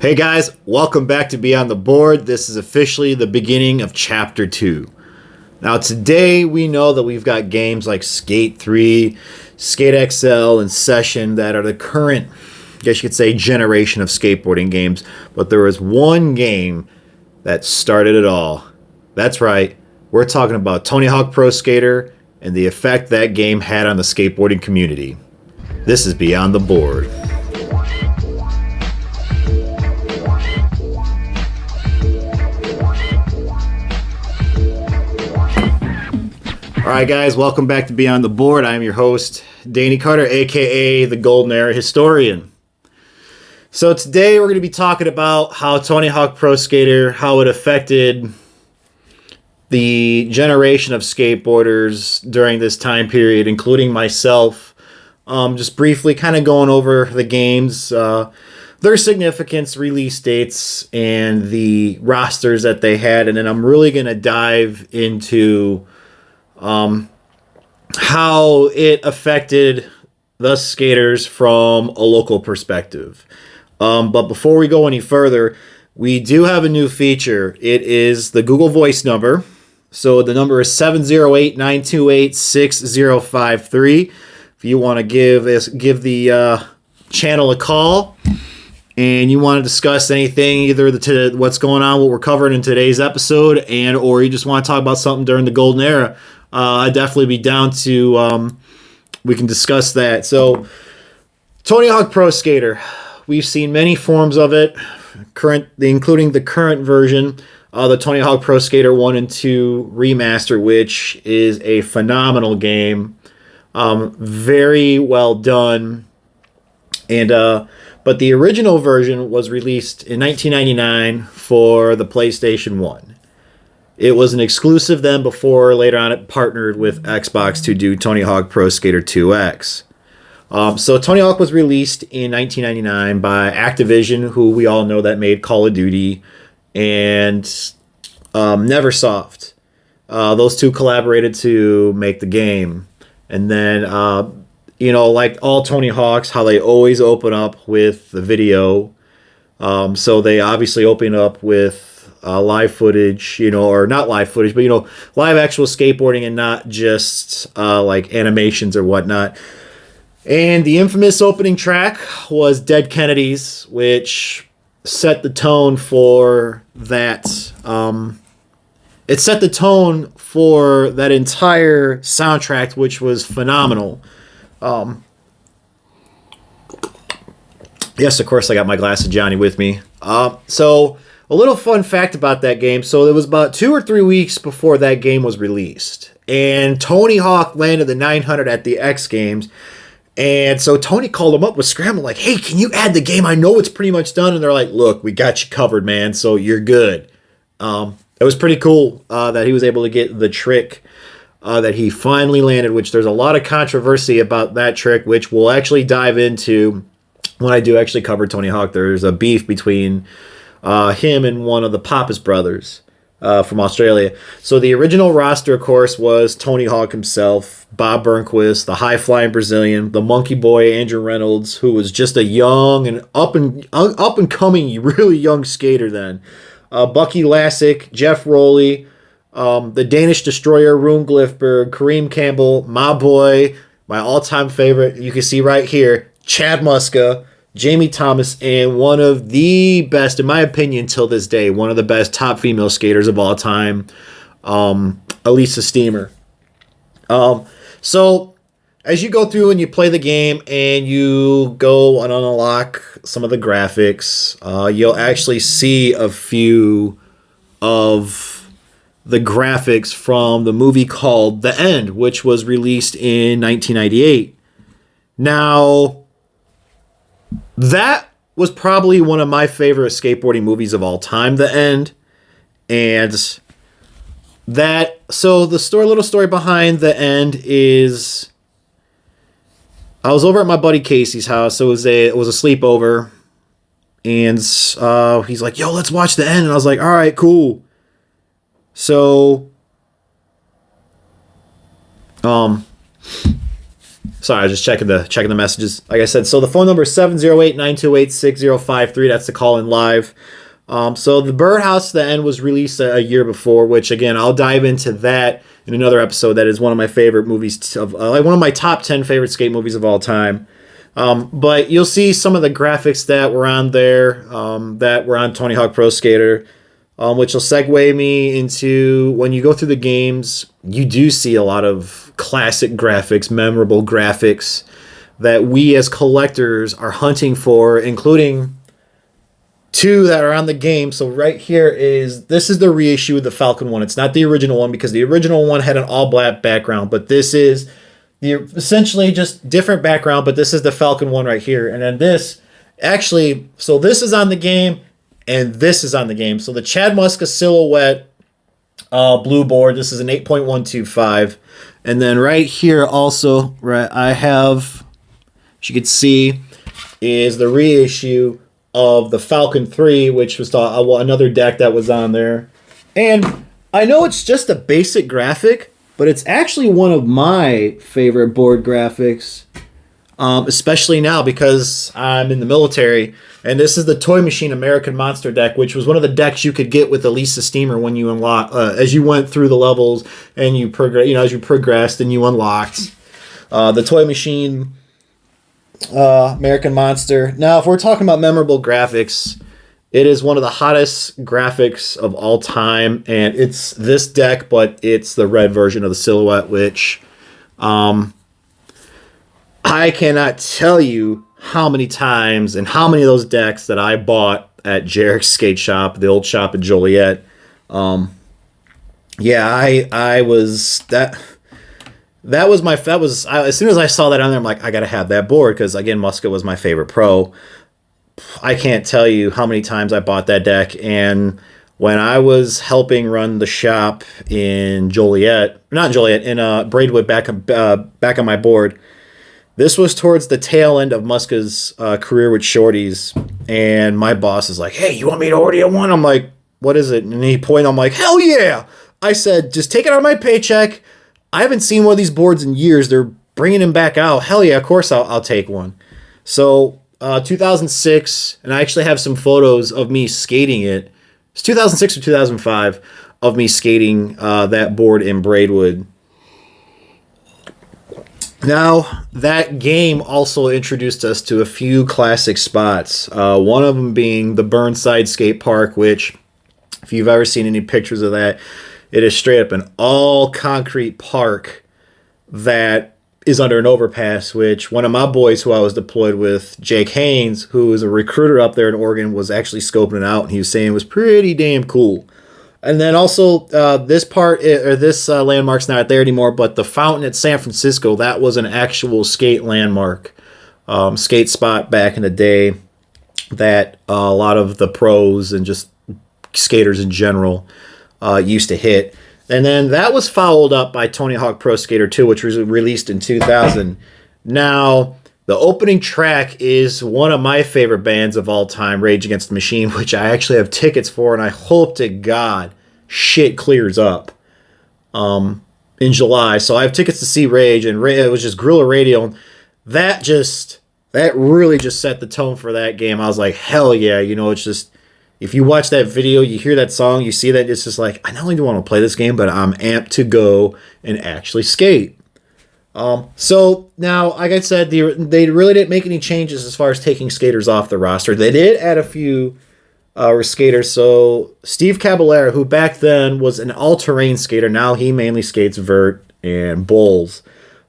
Hey guys, welcome back to Beyond the Board. This is officially the beginning of Chapter 2. Now today we know that we've got games like Skate 3, Skate XL, and Session that are the current, I guess you could say, generation of skateboarding games. But there was one game that started it all. That's right, we're talking about Tony Hawk Pro Skater and the effect that game had on the skateboarding community. This is Beyond the Board. Alright guys, welcome back to Beyond the Board. I am your host, Danny Carter, aka the Golden Era Historian. So today we're going to be talking about how Tony Hawk Pro Skater, how it affected the generation of skateboarders during this time period, including myself. Just briefly kind of going over the games, their significance, release dates, and the rosters that they had. And then I'm really going to dive into how it affected the skaters from a local perspective. But before we go any further, we do have a new feature. It is the Google Voice number. So the number is 708-928-6053. If you want to give the channel a call and you want to discuss anything, either what's going on, what we're covering in today's episode, or you just want to talk about something during the Golden Era, I'd definitely be down to, we can discuss that. So, Tony Hawk Pro Skater. We've seen many forms of it, including the current version, the Tony Hawk Pro Skater 1 and 2 remaster, which is a phenomenal game. Very well done. But the original version was released in 1999 for the PlayStation 1. It was an exclusive then before later on it partnered with Xbox to do Tony Hawk Pro Skater 2X. So Tony Hawk was released in 1999 by Activision, who we all know that made Call of Duty, and Neversoft. Those two collaborated to make the game. And then, like all Tony Hawks, how they always open up with the video. So they obviously open up with live footage, or not live footage, but, live actual skateboarding and not just like animations or whatnot. And the infamous opening track was Dead Kennedys, which set the tone for that. It set the tone for that entire soundtrack, which was phenomenal. Yes, of course, I got my glass of Johnny with me. So a little fun fact about that game. So it was about 2 or 3 weeks before that game was released. And Tony Hawk landed the 900 at the X Games. And so Tony called him up, was scrambling like, hey, can you add the game? I know it's pretty much done. And they're like, look, we got you covered, man. So you're good. It was pretty cool that he was able to get the trick that he finally landed, which there's a lot of controversy about that trick, which we'll actually dive into when I do actually cover Tony Hawk. There's a beef between him and one of the Pappas brothers from Australia. So the original roster, of course, was Tony Hawk himself, Bob Burnquist, the high-flying Brazilian, the monkey boy Andrew Reynolds, who was just a young and up-and-coming, really young skater then, Bucky Lasek, Jeff Rowley, the Danish destroyer Rune Glifberg, Kareem Campbell, my boy, my all-time favorite, you can see right here, Chad Muska, Jamie Thomas, and one of the best, in my opinion, till this day, one of the best top female skaters of all time, Elisa Steamer. So as you go through and you play the game and you go and unlock some of the graphics, you'll actually see a few of the graphics from the movie called The End, which was released in 1998. Now, that was probably one of my favorite skateboarding movies of all time, The End. And so the little story behind The End is, I was over at my buddy Casey's house. It was a sleepover, and he's like, "Yo, let's watch The End." And I was like, "All right, cool." So, Sorry, I was just checking the messages. Like I said, so the phone number is 708-928-6053. That's the call in live. So the Birdhouse to the End was released a year before, which again I'll dive into that in another episode. That is one of my favorite movies of like one of my top 10 favorite skate movies of all time. But you'll see some of the graphics that were on there, that were on Tony Hawk Pro Skater, which will segue me into when you go through the games, you do see a lot of classic graphics, memorable graphics that we as collectors are hunting for, including two that are on the game. So right here this is the reissue of the Falcon one. It's not the original one because the original one had an all black background, but this is essentially just different background, but this is the Falcon one right here. And then this this is on the game and this is on the game. So the Chad Muska Silhouette blue board, this is an 8.125. And then right here also, right, I have, as you can see, is the reissue of the Falcon 3, which was another deck that was on there. And I know it's just a basic graphic, but it's actually one of my favorite board graphics, especially now because I'm in the military. And this is the Toy Machine American Monster deck, which was one of the decks you could get with Elisa Steamer when you unlock, as you went through the levels and you as you progressed and you unlocked the Toy Machine American Monster. Now, if we're talking about memorable graphics, it is one of the hottest graphics of all time, and it's this deck, but it's the red version of the Silhouette, which I cannot tell you how many times and how many of those decks that I bought at Jarek's Skate Shop, the old shop in Joliet. I was that. As soon as I saw that on there, I'm like, I gotta have that board because again, Muska was my favorite pro. I can't tell you how many times I bought that deck, and when I was helping run the shop in Braidwood back on my board, this was towards the tail end of Muska's career with Shorties, and my boss is like, "Hey, you want me to order you one?" I'm like, "What is it?" And he pointed. I'm like, "Hell yeah!" I said, "Just take it out of my paycheck. I haven't seen one of these boards in years. They're bringing them back out. Hell yeah, of course I'll take one." So 2006, and I actually have some photos of me skating it. It's 2006 or 2005 of me skating that board in Braidwood. Now, that game also introduced us to a few classic spots. One of them being the Burnside Skate Park, which, if you've ever seen any pictures of that, it is straight up an all-concrete park that is under an overpass, which one of my boys who I was deployed with, Jake Haynes, who is a recruiter up there in Oregon, was actually scoping it out, and he was saying it was pretty damn cool. And then also this landmark's not there anymore, but the fountain at San Francisco, that was an actual skate landmark, skate spot back in the day that a lot of the pros and just skaters in general used to hit. And then that was followed up by Tony Hawk Pro Skater 2, which was released in 2000. Now, the opening track is one of my favorite bands of all time, Rage Against the Machine, which I actually have tickets for, and I hope to God shit clears up in July. So I have tickets to see Rage, and it was just Guerrilla Radio. And that really just set the tone for that game. I was like, hell yeah, it's just, if you watch that video, you hear that song, you see that, it's just like, I not only do want to play this game, but I'm amped to go and actually skate. So now, like I said, they really didn't make any changes as far as taking skaters off the roster. They did add a few skaters. So Steve Caballero, who back then was an all-terrain skater, now he mainly skates vert and bowls.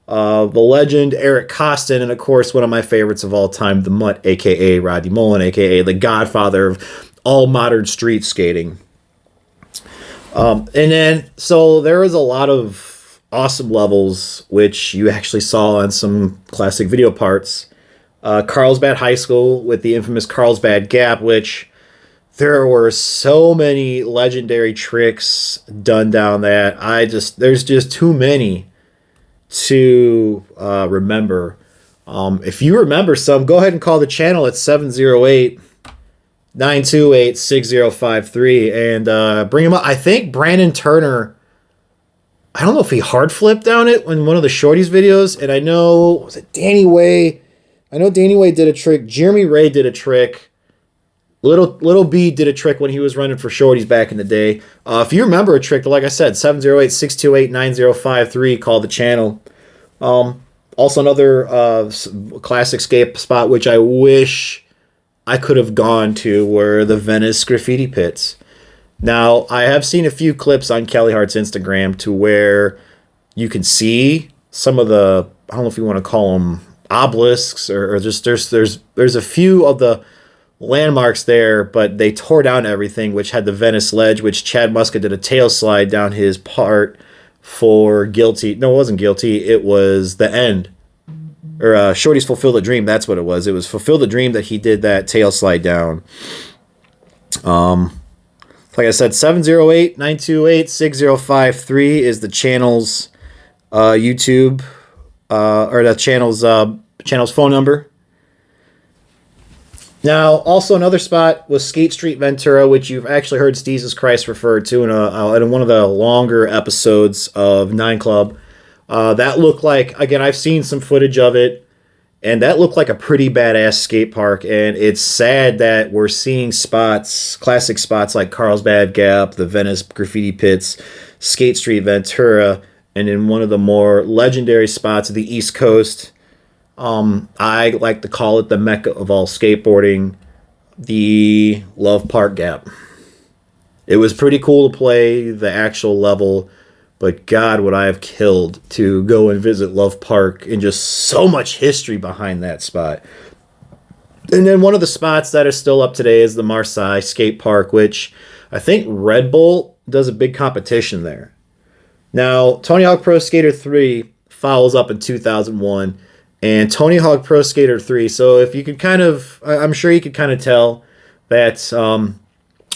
The legend Eric Costin, and of course one of my favorites of all time, the Mutt, aka Rodney Mullen, aka the godfather of all modern street skating. And then, so there was a lot of awesome levels, which you actually saw on some classic video parts. Carlsbad High School with the infamous Carlsbad Gap, which there were so many legendary tricks done down that there's just too many to remember. If you remember some, go ahead and call the channel at 708-928-6053 and bring him up. I think Brandon Turner I don't know if he hard flipped down it in one of the shorties videos. And I know, was it Danny Way? I know Danny Way did a trick. Jeremy Ray did a trick. Little B did a trick when he was running for shorties back in the day. If you remember a trick, like I said, 708-628-9053, call the channel. Also another classic skate spot, which I wish I could have gone to, were the Venice graffiti pits. Now, I have seen a few clips on Kelly Hart's Instagram to where you can see some of the, I don't know if you want to call them obelisks, or just there's a few of the landmarks there, but they tore down everything, which had the Venice ledge, which Chad Muska did a tail slide down his part for guilty. No, it wasn't guilty. It was the end. Or Shorty's Fulfill the Dream. That's what it was. It was Fulfill the Dream that he did that tail slide down. Like I said, 708-928-6053 is the channel's YouTube, or the channel's phone number. Now, also another spot was Skate Street Ventura, which you've actually heard Jesus Christ referred to in one of the longer episodes of 9 Club. That looked like, again, I've seen some footage of it, and that looked like a pretty badass skate park. And it's sad that we're seeing spots, classic spots like Carlsbad Gap, the Venice Graffiti Pits, Skate Street Ventura, and in one of the more legendary spots of the East Coast, I like to call it the Mecca of all skateboarding, the Love Park Gap. It was pretty cool to play the actual level, but God, would I have killed to go and visit Love Park, and just so much history behind that spot. And then one of the spots that are still up today is the Marseille Skate Park, which I think Red Bull does a big competition there. Now, Tony Hawk Pro Skater 3 follows up in 2001, and Tony Hawk Pro Skater 3. So if you could kind of, I'm sure you could kind of tell that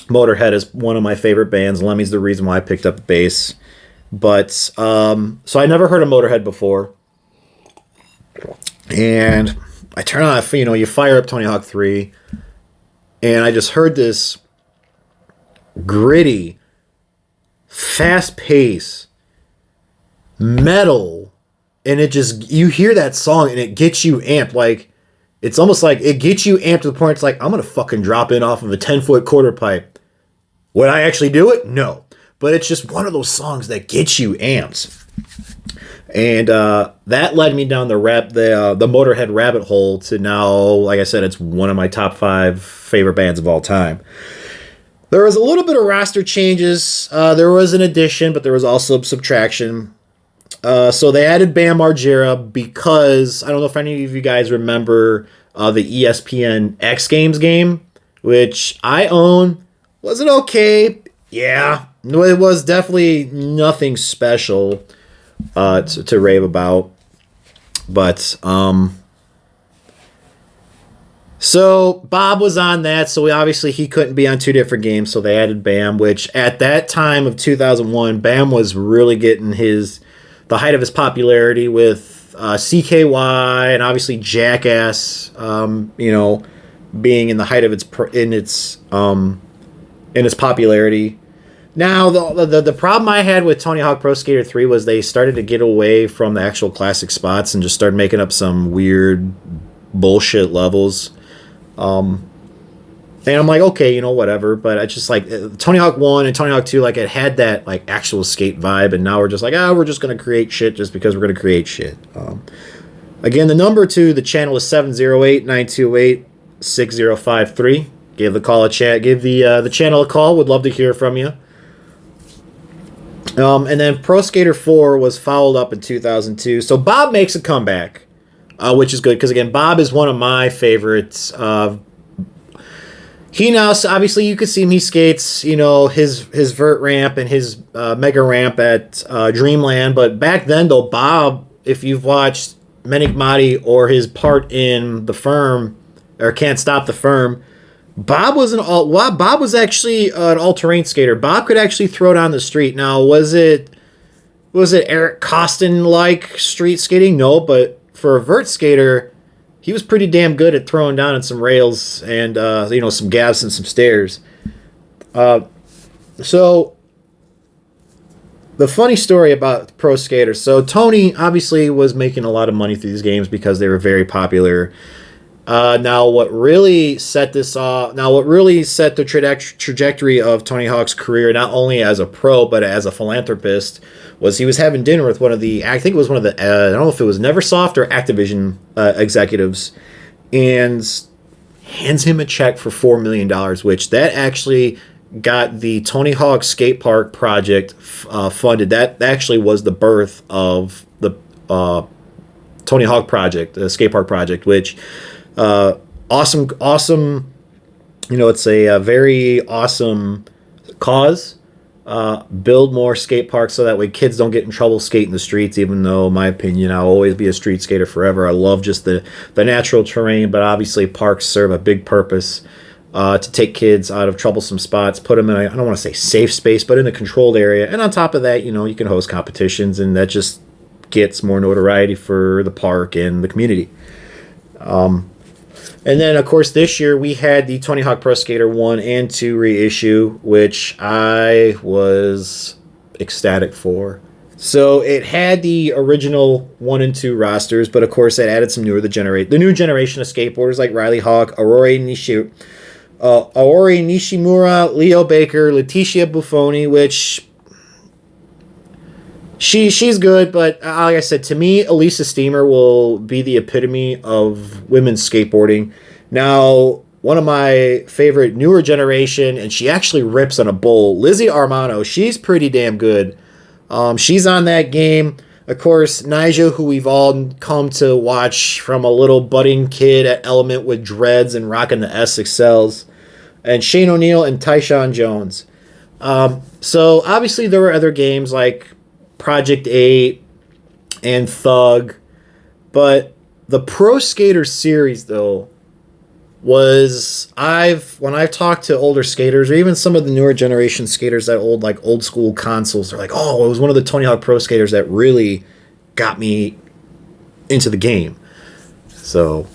Motorhead is one of my favorite bands. Lemmy's the reason why I picked up bass. But, so I never heard of Motorhead before. And I turn on, you fire up Tony Hawk 3, and I just heard this gritty, fast-paced metal. And it just, you hear that song and it gets you amped. Like, it's almost like it gets you amped to the point it's like, I'm going to fucking drop in off of a 10-foot quarter pipe. Would I actually do it? No. But it's just one of those songs that gets you amped. And that led me down the Motorhead rabbit hole to now, like I said, it's one of my top 5 favorite bands of all time. There was a little bit of roster changes. There was an addition, but there was also subtraction. So they added Bam Margera because, I don't know if any of you guys remember the ESPN X Games game, which I own. Was it okay? Yeah. It was definitely nothing special to rave about. But, so Bob was on that, so he couldn't be on 2 different games, so they added Bam, which at that time of 2001, Bam was really getting the height of his popularity with CKY and obviously Jackass, being in the height of its popularity. Now, the problem I had with Tony Hawk Pro Skater 3 was they started to get away from the actual classic spots and just started making up some weird bullshit levels. And I'm like, okay, whatever. But I just like Tony Hawk 1 and Tony Hawk 2, like it had that like actual skate vibe. And now we're just like, we're just going to create shit just because we're going to create shit. Again, the number to the channel is 708-928-6053. Give the channel a call. Would love to hear from you. And then Pro Skater 4 was followed up in 2002. So Bob makes a comeback, which is good because, again, Bob is one of my favorites. He now, obviously, you can see him. He skates, his vert ramp and his mega ramp at Dreamland. But back then, though, Bob, if you've watched Menigmati or his part in The Firm, or Can't Stop the Firm, Bob was actually an all-terrain skater. Bob could actually throw down the street. Now, was it Eric Costin-like street skating? No, but for a vert skater, he was pretty damn good at throwing down on some rails and, some gaps and some stairs. So the funny story about pro skaters. So Tony obviously was making a lot of money through these games because they were very popular. Now, what really set this off? Now, what really set the trajectory of Tony Hawk's career, not only as a pro but as a philanthropist, was he was having dinner with one of the, I think it was one of the, I don't know if it was Neversoft or Activision executives, and hands him a check for $4 million, which that actually got the Tony Hawk skate park project funded. That actually was the birth of the Tony Hawk project, the skate park project, which awesome. You know, it's a very awesome cause. Build more skate parks so that way kids don't get in trouble skating the streets, even though, in my opinion, I'll always be a street skater forever. I love just the natural terrain, but obviously parks serve a big purpose to take kids out of troublesome spots, put them in I don't want to say safe space, but in a controlled area. And on top of that, you know, you can host competitions, and that just gets more notoriety for the park and the community. And then, of course, this year we had the Tony Hawk Pro Skater 1 and 2 reissue, which I was ecstatic for. So it had the original 1 and 2 rosters, but of course it added some the new generation of skateboarders like Riley Hawk, Aurori Nishimura, Leo Baker, Leticia Buffoni, which she's good, but like I said, to me, Elisa Steamer will be the epitome of women's skateboarding. Now, one of my favorite newer generation, and she actually rips on a bull, Lizzie Armano. She's pretty damn good. She's on that game. Of course, Nigel, who we've all come to watch from a little budding kid at Element with dreads and rocking the SXLs, and Shane O'Neill and Tyshawn Jones. So obviously there were other games like Project 8 and Thug, but the Pro Skater series, though, was when I've talked to older skaters, or even some of the newer generation skaters that old school consoles, they're like, oh, it was one of the Tony Hawk Pro Skaters that really got me into the game. So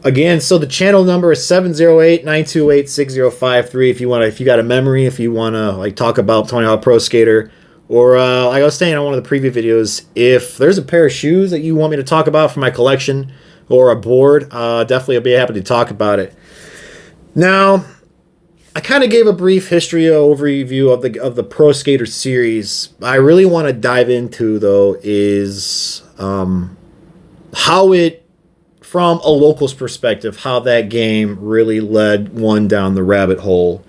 again, so the channel number is 708-928-6053 if you got a memory, if you want to like talk about Tony Hawk Pro Skater. Or like I was saying on one of the preview videos, if there's a pair of shoes that you want me to talk about from my collection, or a board, definitely I'll be happy to talk about it. Now, I kind of gave a brief history overview of the Pro Skater series. I really want to dive into, though, is how it, from a local's perspective, how that game really led one down the rabbit hole.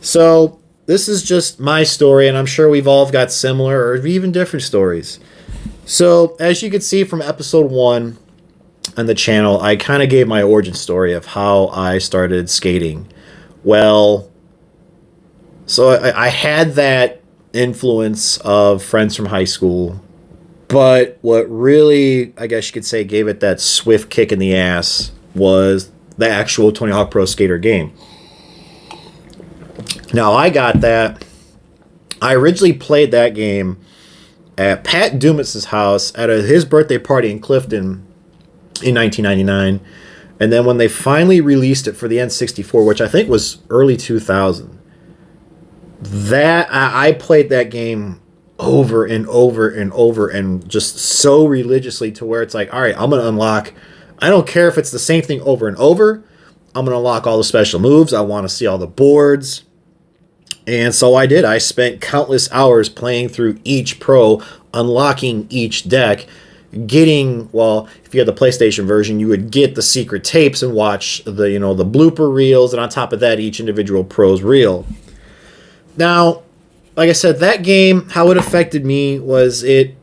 So this is just my story, and I'm sure we've all got similar or even different stories. So, as you can see from episode 1 on the channel, I kind of gave my origin story of how I started skating. Well, so I had that influence of friends from high school, but what really, I guess you could say, gave it that swift kick in the ass was the actual Tony Hawk Pro Skater game. Now, I got that. I originally played that game at Pat Dumas' house at his birthday party in Clifton in 1999. And then when they finally released it for the N64, which I think was early 2000, I played that game over and over and over and just so religiously to where it's like, all right, I'm going to unlock. I don't care if it's the same thing over and over. I'm going to unlock all the special moves. I want to see all the boards. And so I did. I spent countless hours playing through each pro, unlocking each deck, getting, well, if you had the PlayStation version, you would get the secret tapes and watch the blooper reels, and on top of that, each individual pro's reel. Now, like I said, that game, how it affected me was it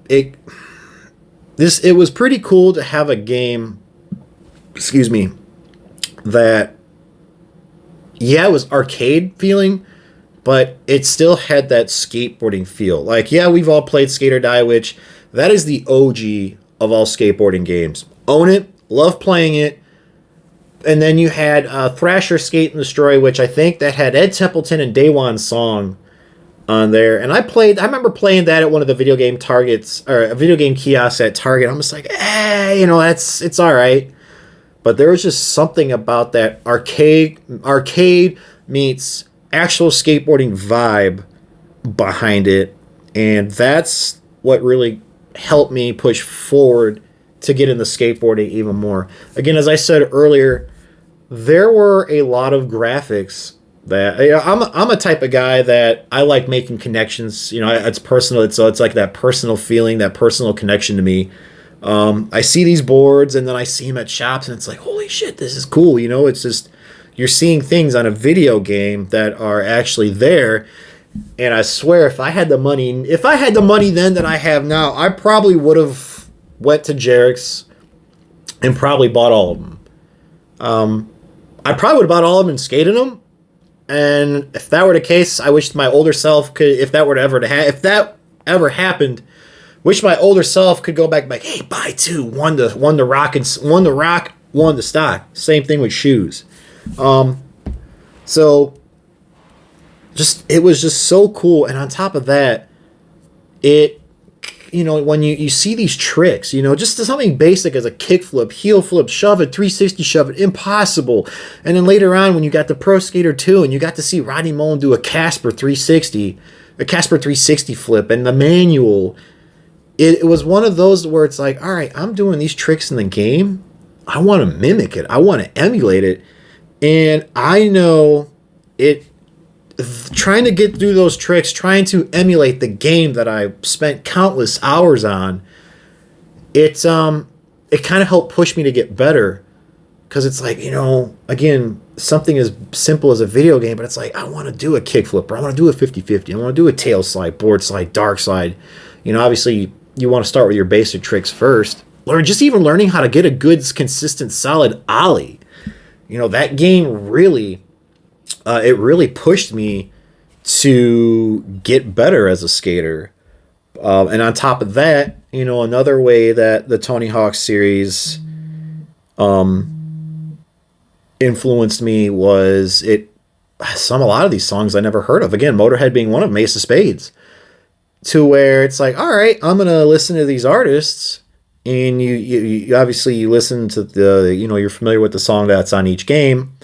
was pretty cool to have a game, that, yeah, it was arcade feeling, but it still had that skateboarding feel. Like, yeah, we've all played Skate or Die, which that is the OG of all skateboarding games. Own it, love playing it. And then you had Thrasher Skate and Destroy, which I think that had Ed Templeton and Daywan Song on there. And I remember playing that at one of the video game Targets, or a video game kiosk at Target. I'm just like, it's all right. But there was just something about that arcade meets actual skateboarding vibe behind it. And that's what really helped me push forward to get into skateboarding even more. Again, as I said earlier, there were a lot of graphics that, you know, I'm a type of guy that I like making connections. You know, it's personal. It's like that personal feeling, that personal connection to me. I see these boards and then I see them at shops and it's like, holy shit, this is cool. You know, it's just, you're seeing things on a video game that are actually there. And I swear, if I had the money then that I have now, I probably would have went to Jarek's and probably bought all of them. I probably would have bought all of them and skated them. And if that were the case, I wish my older self could, if that ever happened, wish my older self could go back and be like, hey, buy two, one to rock, one to stock. Same thing with shoes. So just, it was just so cool. And on top of that, it, you know, when you see these tricks, you know, just something basic as a kickflip, heel flip, shove it, 360 shove it, impossible. And then later on, when you got the Pro Skater 2 and you got to see Rodney Mullen do a Casper 360 flip and the manual, it was one of those where it's like, all right, I'm doing these tricks in the game. I want to mimic it. I want to emulate it. And I know it, trying to get through those tricks, trying to emulate the game that I spent countless hours on, it kind of helped push me to get better. Because it's like, you know, again, something as simple as a video game, but it's like, I want to do a kickflip, or I want to do a 50-50, I want to do a tail slide, board slide, dark slide. You know, obviously, you want to start with your basic tricks first. Or just even learning how to get a good, consistent, solid ollie. You know, that game really, it really pushed me to get better as a skater. And on top of that, you know, another way that the Tony Hawk series influenced me was a lot of these songs I never heard of. Again, Motorhead being one of them, Ace of Spades. To where it's like, all right, I'm going to listen to these artists. And you obviously you listen to the, you know, you're familiar with the song that's on each game.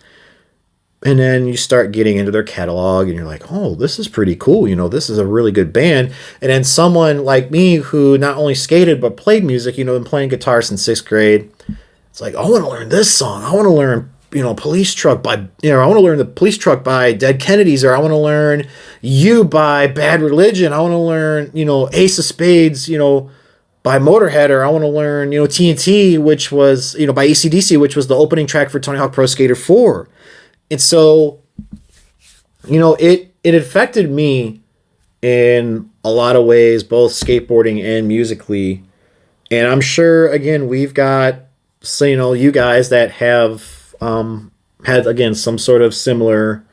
And then you start getting into their catalog and you're like, oh, this is pretty cool. You know, this is a really good band. And then someone like me who not only skated but played music, you know, been playing guitar since 6th grade. It's like, I want to learn this song. I want to learn, you know, Police Truck by, you know, I want to learn the Police Truck by Dead Kennedys, or I want to learn You by Bad Religion. I want to learn, you know, Ace of Spades, you know, by Motorhead, or I want to learn, you know, TNT, which was, you know, by AC/DC, which was the opening track for Tony Hawk Pro Skater 4. And so, you know, it affected me in a lot of ways, both skateboarding and musically. And I'm sure, again, we've got, so, you know, you guys that have had, again, some sort of similar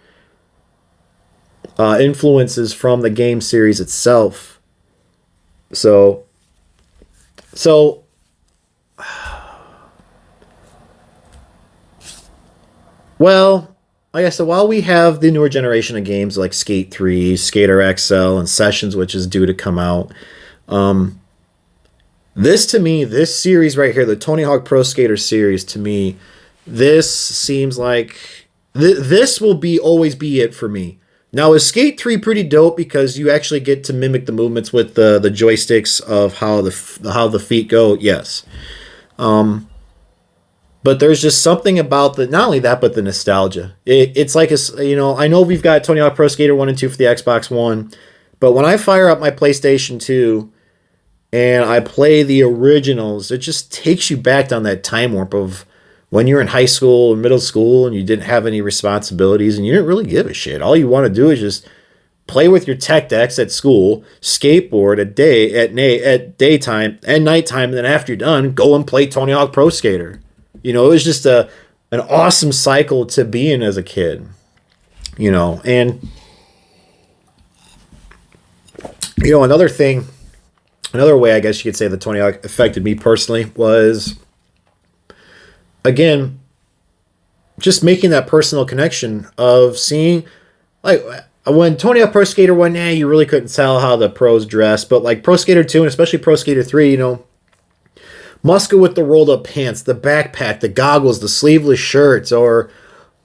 influences from the game series itself. So, well, like I said, while we have the newer generation of games like Skate 3, Skater XL, and Sessions, which is due to come out, this to me, this series right here, the Tony Hawk Pro Skater series, to me, this seems like this will always be it for me. Now, is Skate 3 pretty dope because you actually get to mimic the movements with the joysticks of how the feet go? Yes. But there's just something about not only that, but the nostalgia. It's like, you know, I know we've got Tony Hawk Pro Skater 1 and 2 for the Xbox One, but when I fire up my PlayStation 2 and I play the originals, it just takes you back down that time warp of when you're in high school or middle school and you didn't have any responsibilities and you didn't really give a shit. All you want to do is just play with your tech decks at school, skateboard at daytime and nighttime, and then after you're done, go and play Tony Hawk Pro Skater. You know, it was just an awesome cycle to be in as a kid. You know, and you know, another way I guess you could say that Tony Hawk affected me personally was, again, just making that personal connection of seeing, like, when Tony Hawk Pro Skater 1, you really couldn't tell how the pros dressed, but like Pro Skater 2 and especially Pro Skater 3, you know, Muska with the rolled up pants, the backpack, the goggles, the sleeveless shirts, or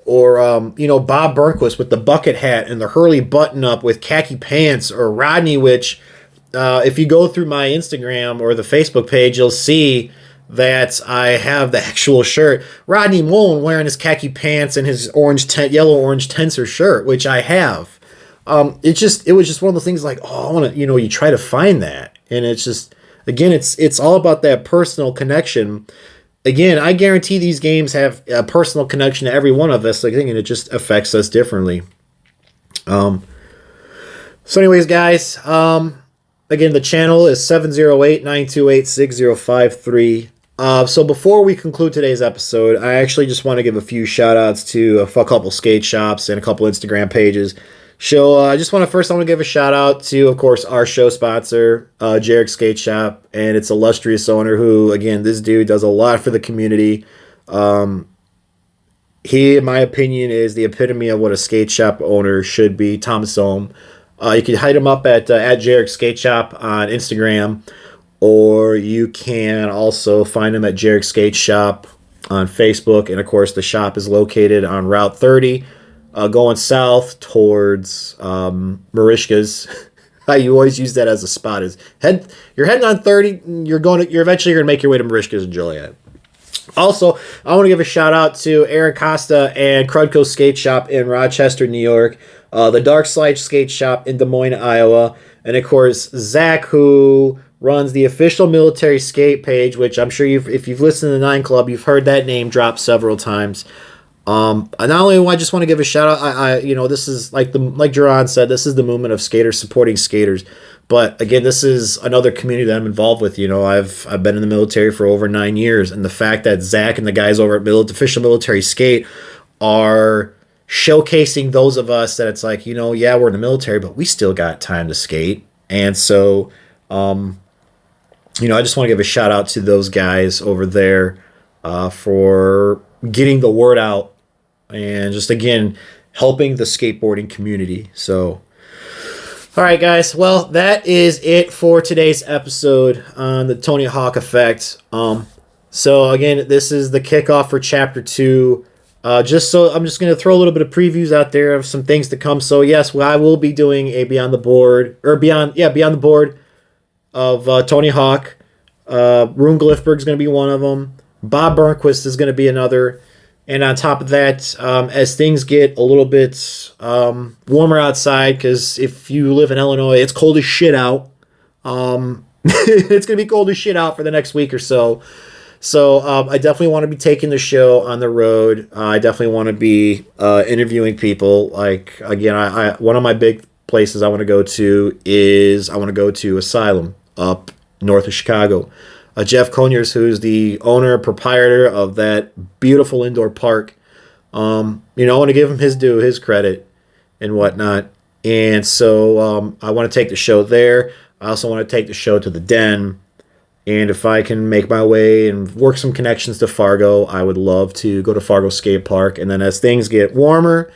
you know, Bob Burnquist with the bucket hat and the Hurley button up with khaki pants, or Rodney, which if you go through my Instagram or the Facebook page, you'll see that I have the actual shirt. Rodney Mullen wearing his khaki pants and his yellow-orange Tensor shirt, which I have. It was just one of those things like, oh, I want to, you try to find that. And it's just, again, it's all about that personal connection. Again, I guarantee these games have a personal connection to every one of us. Like, and it just affects us differently. So anyways, guys, again, the channel is 708-928-6053. So before we conclude today's episode, I actually just want to give a few shout-outs to a couple skate shops and a couple Instagram pages. So I want to give a shout-out to, of course, our show sponsor, Jarek Skate Shop, and its illustrious owner who, again, this dude does a lot for the community. He, in my opinion, is the epitome of what a skate shop owner should be, Thomas Ohm. You can hit him up at Jarek Skate Shop on Instagram, or you can also find him at Jarek Skate Shop on Facebook. And, of course, the shop is located on Route 30, going south towards Marishka's. You always use that as a spot. You're heading on 30, you're eventually going to make your way to Marishka's and Joliet. Also, I want to give a shout out to Aaron Costa and Crudco Skate Shop in Rochester, New York, the Dark Slide Skate Shop in Des Moines, Iowa, and of course Zach, who runs the official military skate page, which I'm sure if you've listened to the 9 Club, you've heard that name drop several times. Not only do I just want to give a shout out, this is like Jerron said, this is the movement of skaters supporting skaters. But again, this is another community that I'm involved with. I've been in the military for over 9 years, and the fact that Zach and the guys over at Official Military Skate are showcasing those of us that it's like, yeah, we're in the military, but we still got time to skate. And so, I just want to give a shout out to those guys over there for getting the word out and just, again, helping the skateboarding community. So, all right, guys. Well, that is it for today's episode on the Tony Hawk Effect. So, again, this is the kickoff for Chapter 2. I'm just going to throw a little bit of previews out there of some things to come. So, yes, I will be doing a Beyond the Board of Tony Hawk. Rune Glifberg is going to be one of them. Bob Burnquist is going to be another. And on top of that, as things get a little bit warmer outside, because if you live in Illinois, it's cold as shit out. It's going to be cold as shit out for the next week or so. So I definitely want to be taking the show on the road. I definitely want to be interviewing people. Like, again, I one of my big places I want to go to is Asylum up north of Chicago. Jeff Conyers, who's the owner and proprietor of that beautiful indoor park. I want to give him his due, his credit, and whatnot. And so I want to take the show there. I also want to take the show to the Den. And if I can make my way and work some connections to Fargo, I would love to go to Fargo Skate Park. And then as things get warmer,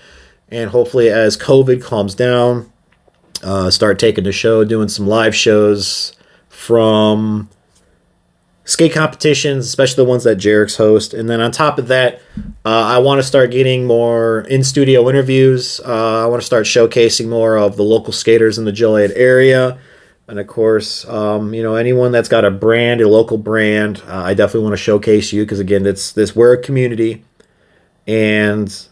and hopefully as COVID calms down, start taking the show, doing some live shows from skate competitions, especially the ones that Jarek's host. And then on top of that, I want to start getting more in-studio interviews. I want to start showcasing more of the local skaters in the Joliet area. And of course, anyone that's got a local brand, I definitely want to showcase you because, again, we're a community and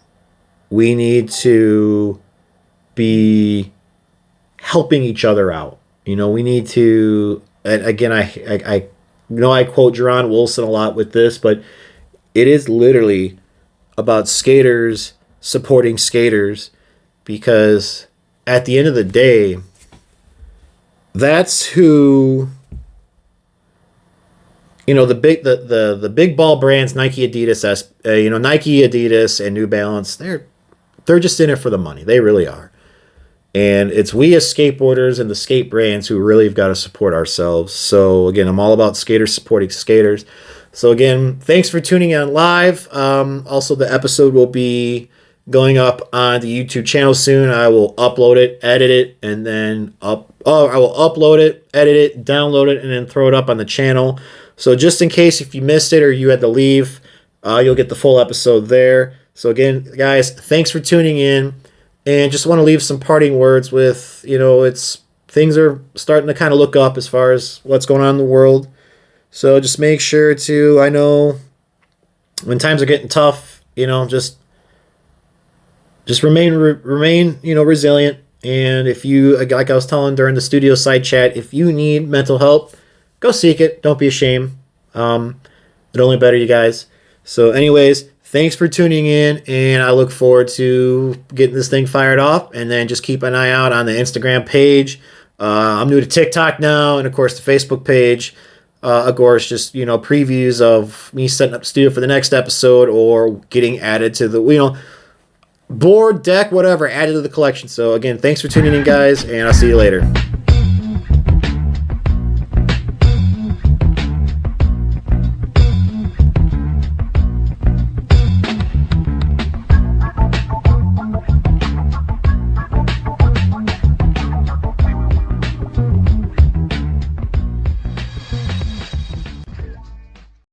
we need to be helping each other out. We need to, and again, I quote Jerron Wilson a lot with this, but it is literally about skaters supporting skaters, because at the end of the day, that's who, the big ball brands, Nike, Adidas, Nike, Adidas, and New Balance, they're just in it for the money. They really are. And it's we as skateboarders and the skate brands who really have got to support ourselves. So, again, I'm all about skaters supporting skaters. So, again, thanks for tuning in live. Also, the episode will be going up on the YouTube channel soon. I will upload it, edit it, and then I will upload it, edit it, download it, and then throw it up on the channel. So, just in case if you missed it or you had to leave, you'll get the full episode there. So, again, guys, thanks for tuning in. And just want to leave some parting words with, it's things are starting to kind of look up as far as what's going on in the world. So just make sure to, I know when times are getting tough, just remain, resilient. And if you, like I was telling during the studio side chat, if you need mental help, go seek it. Don't be ashamed. It'll only better you guys. So anyways, thanks for tuning in, and I look forward to getting this thing fired off. And then just keep an eye out on the Instagram page. I'm new to TikTok now, and of course the Facebook page. Of course, just previews of me setting up the studio for the next episode or getting added to the board, deck, whatever, added to the collection. So again, thanks for tuning in, guys, and I'll see you later.